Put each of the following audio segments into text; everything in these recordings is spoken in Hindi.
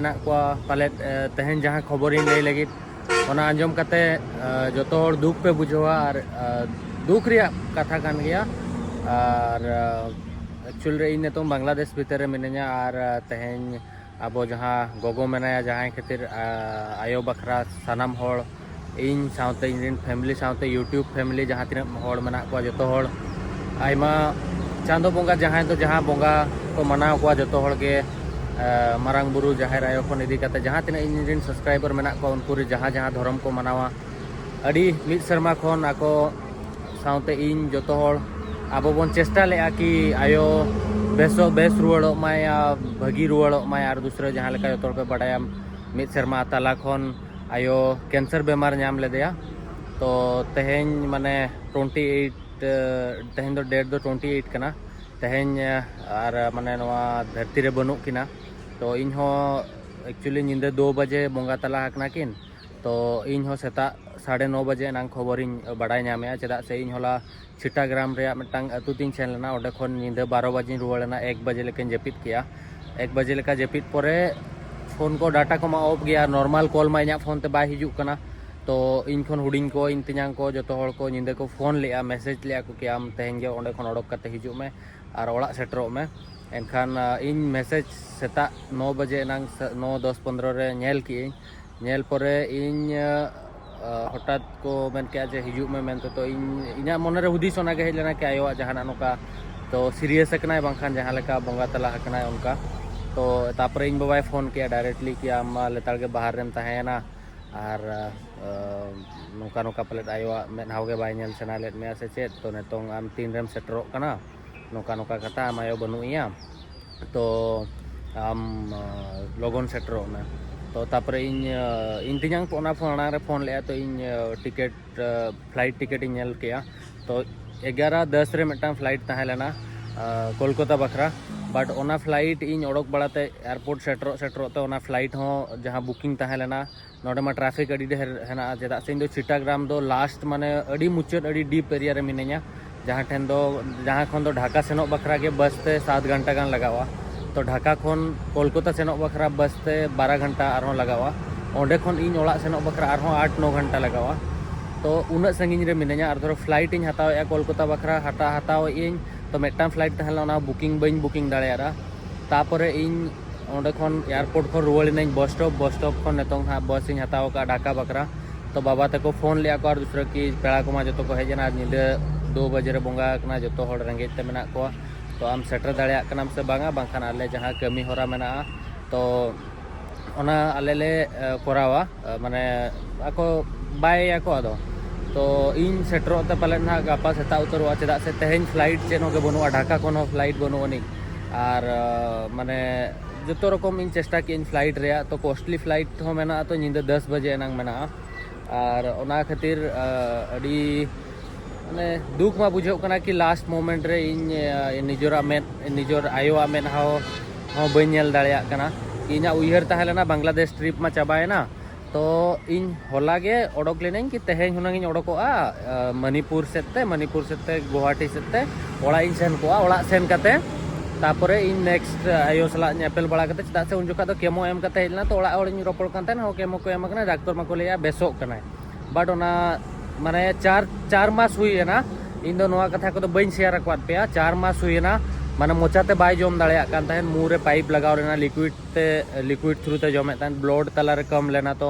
मेना को पाले तेहन जहाँ खबर लई लगी ओना आंजम कते जतो हर दुख पे बुझवा और दुख रिया कथा कान गया और एक्चुअल रे इन तो बांग्लादेश भीतर मिनया और तेहन अब जहाँ गोगो मेनाया जहाँ खातिर आयो बखरा सानाम हर इन साउते इन फैमिली साउते यूट्यूब फैमिली जहाँ तीन हर मेना को जतो हर आयमा चांदो बोंगा जहाँ तो जहाँ बोंगा को मनाव को जतो हर के मारांग बुरु जाहिर आयो खन इदी कते जहाँ तीन इन सब्सक्राइबर मेना को उनको जहाँ जहाँ धर्म को मनावा अड़ी मिद शर्मा खन आको साउते इन जतो हर आबो बन चेष्टा लेआ कि आयो बेस रुआड़ो माय भागी रुआड़ो माय और दूसरे जहाँ लेका जतो पे बड़ाया मिद शर्मा ताला खन आयो कैंसर बेमार नाम लेदेया तो तेहेन माने 28 तेहेन दो डेट दो 28 कना तेहेन और माने नवा धरती रे बनु किना तो इन हो एक्चुअली निंदे 2 बजे बोंगा तला हकना किन तो इन हो सेता 9:30 बजे नांग खबर इन बड़ाय नामे चेदा से इन होला छिटाग्राम रे मिटांग अतु तीन सेन लेना ओडे खन निंदे 12 बजे रुआड़ना 1 बजे लेकिन जपित किया 1 बजे लेका जपित परे फोन को डाटा को मा ऑफ गया नॉर्मल कॉल मा इना फोन ते बाय हिजुक कना तो इन खन हुडिंग को इन तिनांग को जतो हर को निंदे को फोन लिया मैसेज लिया को कि आम तेहन गे ओंडे खन ओडक कते हिजुक में और ओड़ा सेटरो में एनखान इन मैसेज सेता 9 बजे नांग 9:10-15 रे नेल की नेल परे इन हठात को मेन के जे हिजुक में मेन तो इन इना मन रे हुदिस ओना गे हेलना के आयो जहाना नोका तो सीरियस कनाय बांखान जहां लेका बोंगा तला हकनाय उनका तो तापर इन बाबाय फोन किया डायरेक्टली कि आम लेताड़ के बाहर रेम तहेना और नोका नोका पलेट आयो मेनहाव के बाय नेल सेना लेट में से चेत तो नेतोंग आम 3 रेम सेटरो कना नोका नोका कथा आम आयो बनुइया तो आम लोगन सेटरो में तो तापर इन तिनांग ओना फोन रे फोन ले तो इन टिकट फ्लाइट टिकट इन नेल किया तो 11:10 रे मिटांग फ्लाइट तहे लेना कोलकाता बखरा बट ओना फ्लाइट इन ओडक बड़ाते एयरपोर्ट सेटरो तो ओना फ्लाइट हो जहाँ बुकिंग तहे लेना नोडे मा ट्रैफिक अड़ी ढेर हेना चेदा से इन दो छिटाग्राम दो लास्ट माने अड़ी मुचाद अड़ी डीप एरिया रे मिनेया जहाँ ठेन दो जहाँ खन दो ढाका सेनो बखरा के बस ते 7 घंटा गान लगावा तो ढाका खन कोलकाता सेनो बखरा बस ते 12 घंटा आरो लगावा ओंडे खन इन ओड़ा सेनो बखरा आरो 8-9 घंटा लगावा तो उना संगिन रे मिनेया और धरो फ्लाइट इन हताव या कोलकाता बखरा हताव इन तो मेटा फ्लाइट तहला ना बुकिंग बइन बुकिंग दाड़ा तापरे इन ओंडे खन एयरपोर्ट खन रुआड़ी बस स्टॉप खन नेतों हाँ बस इन हताव का ढाका बखरा तो बाबा तको फोन लिया को और दूसरा कि पेड़ा को जो को हेजना निदे 2 बजे रे बोंगा कना जो हर रेंगेज ते मेना को तो आम सेटर दाड़ा कनाम से बांगा बांखान आले जहाँ कमी होरा मेना तो ओना आले ले कोरावा माने आको बाय आको आदो तो इन सेटरो ते पाले ना गापा सेता उतरवा चेदा से तेहेन फ्लाइट चेनो के बनुआ ढाका कोन फ्लाइट बनुआ नि और माने जतो रकम इन चेष्टा की इन फ्लाइट रे तो कॉस्टली फ्लाइट हो मेना तो निंदा 10 बजे नांग मेना और ओना खातिर अड़ी माने दुख मा बुझो कना कि लास्ट मोमेंट रे इन निजोरा में निजोर आयोआ में हो बनेल दाड़ा कना इना उयहर तहलेना बांग्लादेश ट्रिप मा चाबायना तो इन होला गे ओडक लेना कि तेहेन हुनांग ओडकोआ मणिपुर सेते गुवाहाटी सेते ओड़ा इन सेन कोआ ओड़ा सेन कते तापरे इन नेक्स्ट आयो सला नेपेल बड़ा कते चदा से उन जोका दो केमो एम कते हेलना तो ओड़ा ओड़ रोपड़ कानते हो केमो को एम कना डॉक्टर माको लेया बेसोक कना बट ओना माने 4 मास हुई ना इन दो नोआ कथा को तो बइन शेयर अकवाद पे 4 मास हुई ना माने मोचाते बाय जम दाड़ा कान तहन मुरे पाइप लगाव लेना लिक्विड थ्रू ते जमे तहन ब्लड तला रे कम लेना तो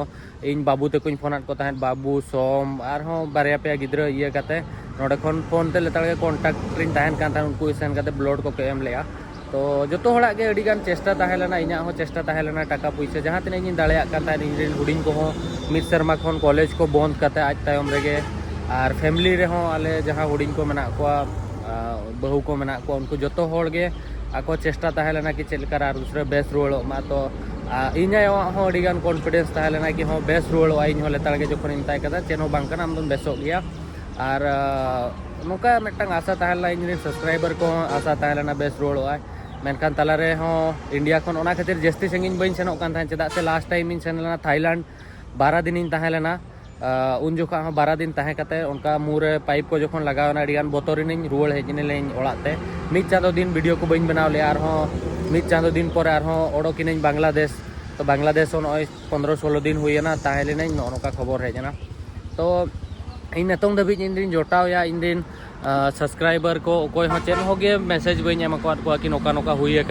इन बाबू ते कुछ फोन को तहन बाबू सोम और हो बारिया पे गिद्रा ये कते नोडे खन फोन ते लेताड़ के कांटेक्ट रिन तहन कान तहन उनको सेन कते ब्लड को एम लेया तो जतो हड़ा के अड़ी गान चेष्टा तहे लेना इना हो चेष्टा तहे लेना टाका पैसा जहाँ तीन इन दाड़ा कान तहन इन हुडिंग को हो मिद शर्मा खन कॉलेज को बंद कते आज तायम रेगे और फैमिली रे हो आले जहाँ हुडिंग को मेना को बहु को मेना को उनको जतो होड़ गे आको चेष्टा तहे लेना कि चलकर और दूसरे बेस रुआड़ो मा तो इना हो अड़ी गान कॉन्फिडेंस तहे लेना कि हो बेस रुआड़ो इन हो लेताड़ के जखन इन ताय कदा चेनो बांकन आम दम बेसो गया और नोका मिटंग आशा तहे लेना इन सब्सक्राइबर को आशा तहे लेना बेस रुआड़ो मेनखान तलारे हो इंडिया खन ओना खातिर जस्ती संगिन बइन सेनोक कान थान चेदा से लास्ट टाइम इन सेन लेना थाईलैंड 12 दिन इन तहे लेना उन जोखा 12 दिन तहे कते उनका मुरे पाइप को जखन लगावना अड़िगान बोतरिन रुआड़ हेजने लें ओड़ाते मिद चांदो दिन वीडियो को बइन बनाव ले और मिद चांदो दिन पर और ओडोकिन बांग्लादेश तो बांग्लादेश नॉय 15-16 दिन हुईना ताहेलेना नौका खबर हेजना तो इन नतों दबी इन जोटाया इन सब्सक्राइबर को कोई चेन होगे मैसेज बी एम को कि नौका नौका हुई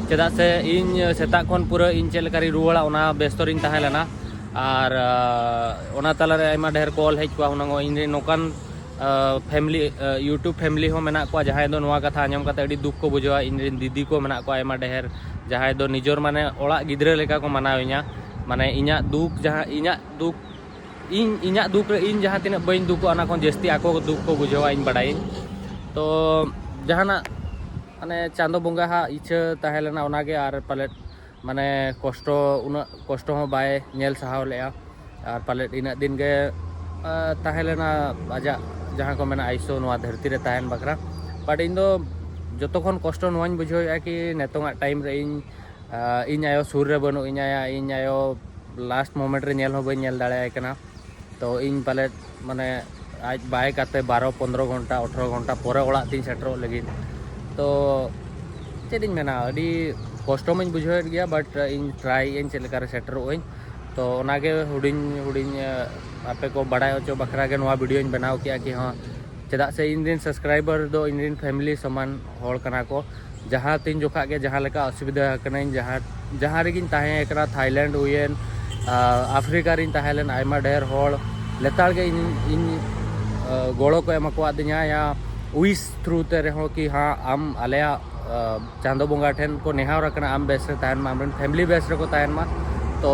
चेदा से इन सेता खन पूरा इन चेलकारी रुआड़ा व्यस्तरिन तहेलेना और ओना तलारे आयमा ढेर कॉल हेज को हुनांगो इन नौकान फैमिली यूट्यूब फैमिली हो मेना को जहां दो नोआ कथा आंजम कते अडी दुख को बुझवा इन दीदी को मेना को आयमा ढेर जहां दो निजोर माने ओड़ा गिद्रा लेका को मनाविया माने इना दुख जहां इना दुख इना दुख रे इन जहां तिना बइन दुख अना को जस्ती आको दुख को बुझवा इन बड़ाई तो जहाना माने चांदो बंगा हा इच्छा तहेलेना ओनागे आर पालेट माने कष्ट उना कष्ट हो बाय नेल सहाव लेया और पालेट इना दिन गे तहेलेना आजा जहाँ को मेना आइसो नोआ धरती रे तहन बकरा बट इन दो जतो खन कष्ट नोआñ बुझाया कि नेतोंगा टाइम रे इन आयो सुर रे बनु इन आयो लास्ट मोमेंट रे नेल हो बई नेल दाड़े आइकना तो इन पाले माने आज बाय काते 12-15 घंटा 18 घंटा पोरे ओड़ा तीन सेटरो लगी तो चेद इन मेना अडी कष्ट में बुझाव गया बट इन ट्राई इन चेलका रे सेटरो ओइन तो ओनागे हुडिन आपे को बड़ाय होचो बखरा के नोआ वीडियो बनाव किया कि हाँ चेदा से इन सब्सक्राइबर दो इन फैमिली समान होड़ कना को जहाँ तीन जोखा के जहाँ लेका असुविधा कनाइन जहाँ रेगिन ताहे एकरा थाईलैंड हुएन अफ्रीका रिन ताहेलेन आयमा ढेर होड़ लेतार के इन गोड़ो को एमा को आदिया या उइस थ्रू ते रहो कि हाँ आम आलेया चांदो बंगा ठेन को नेहाव रखना आम बेस रे ताहेन मा आमरन फैमिली बेस रे को ताहेन मा तो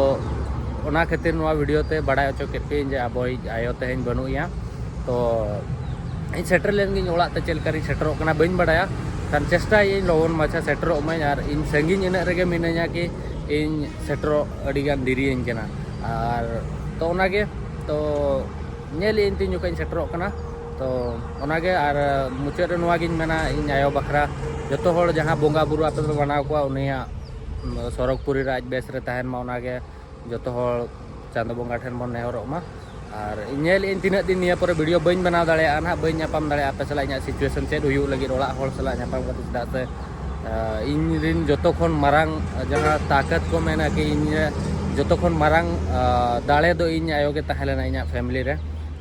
ओना खातिर नोआ वीडियो ते बड़ाय होचो केते जे आबोय आयो तेहेन बनुया तो इन सेटर लेन गिन ओड़ा ते चेलकारी सेटरो कना बइन बड़ाया तान चेष्टा इन लोगन माछा सेटरो मैं और इन संगिन इन रेगे मिनाया कि इन सेटरो अडिगान दिरी इन केना और तो ओनागे तो नेल इन तीन जोका इन सेटरो कना तो ओनागे और मुचाद रे नोआ गिन मेना इन आयो बखरा जतो होड़ जहां बोंगा बुरु आपे पे बनाव को उनिया सरगपुरी राज बेस रे ताहेन मा ओनागे जतो होड़ चांदो बंगा ठेन बन नेहरो मा और नेल इन तीना दिन निया पर वीडियो बइन बनाव दाड़ेया ना बइन नापाम दाड़ेया आपे सला इना सिचुएशन चेद हुयु लगी ओड़ा होड़ सला नापाम कते चदा से इन रिन जतो खन मारांग जहां ताकत को मेना कि इन जतो खन मारांग दाड़े दो इन आयो के तहेलेना इना फैमिली रे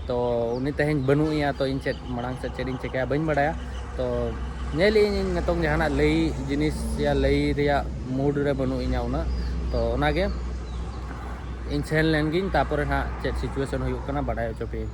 तो उनी तेहेन बनुया तो इन चेद मारांग से चेद इन चेका बइन बड़ाया तो नेल इन नतों जहाना लई जिनिस या लई रिया मूड रे बनु इना उना तो ओनागे इन सेन लेन गिन तापर हा चेद सिचुएशन हुयु कना बड़ाय होचो पे।